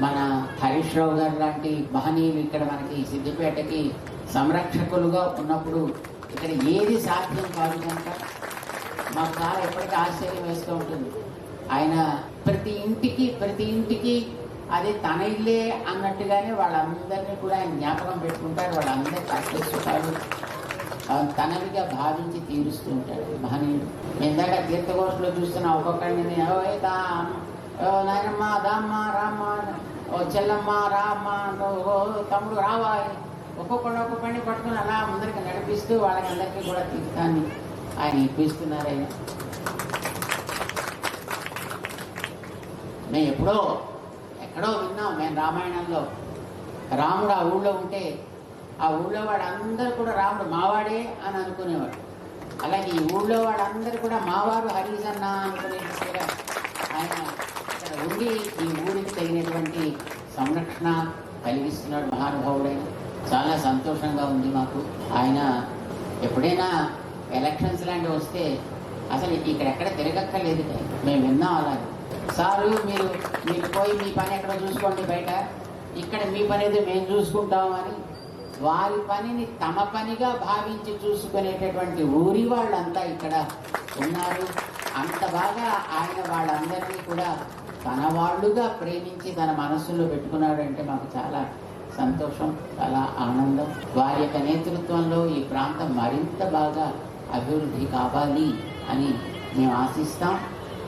మన హరీష్ రావు గారు లాంటి మహనీయులు ఇక్కడ మనకి సిద్దిపేటకి సంరక్షకులుగా ఉన్నప్పుడు ఇక్కడ ఏది సాధ్యం కాదు కనుక మాకు చాలా ఎప్పటికీ ఆశ్చర్యం వేస్తూ ఉంటుంది. ఆయన ప్రతి ఇంటికి అది తన ఇల్లే అన్నట్టుగానే వాళ్ళందరినీ కూడా ఆయన జ్ఞాపకం పెట్టుకుంటాడు. వాళ్ళందరూ కష్టసుఖాలు తనవిగా భావించి తీరుస్తూ ఉంటాడు మహనీయుడు. ఇందాక తీర్థగోష్ఠిలో చూస్తున్న ఒక్కొక్కరిని నాయనమ్మ దామ్మ రామ్మ, ఓ చెల్లమ్మ రామ్మ, ఓ తమ్ముడు రావా, ఒక్కొక్కడిని పట్టుకుని అలా ముందరికి నడిపిస్తూ వాళ్ళకందరికీ కూడా తీర్థాన్ని ఆయన ఇప్పిస్తున్నారు. ఆయన మేము ఎక్కడో విన్నాం మేము రామాయణంలో, రాముడు ఆ ఊళ్ళో ఉంటే ఆ ఊళ్ళో వాడందరూ కూడా రాముడు మావాడే అని అనుకునేవాడు. అలాగే ఈ ఊళ్ళో వాడందరూ కూడా మావారు హరీష్ అన్న అనుకునేట్టుగా ఆయన ఇక్కడ ఉండి ఈ ఊరికి తగినటువంటి సంరక్షణ కలిగిస్తున్నాడు మహానుభావుడైన. చాలా సంతోషంగా ఉంది మాకు. ఆయన ఎప్పుడైనా ఎలక్షన్స్ లాంటివి వస్తే అసలు ఇక్కడెక్కడ తిరగక్కర్లేదు. మేము విన్నాం అలాగే, సారు మీరు పోయి మీ పని ఎక్కడ చూసుకోండి బయట, ఇక్కడ మీ పని అయితే మేము చూసుకుంటామని వారి పనిని తమ పనిగా భావించి చూసుకునేటటువంటి ఊరి వాళ్ళంతా ఇక్కడ ఉన్నారు. అంత బాగా ఆయన వాళ్ళందరినీ కూడా తన వాళ్ళుగా ప్రేమించి తన మనస్సులో పెట్టుకున్నాడు అంటే మాకు చాలా సంతోషం, చాలా ఆనందం. వారి యొక్క నేతృత్వంలో ఈ ప్రాంతం మరింత బాగా అభివృద్ధి కావాలి అని మేము ఆశిస్తాం.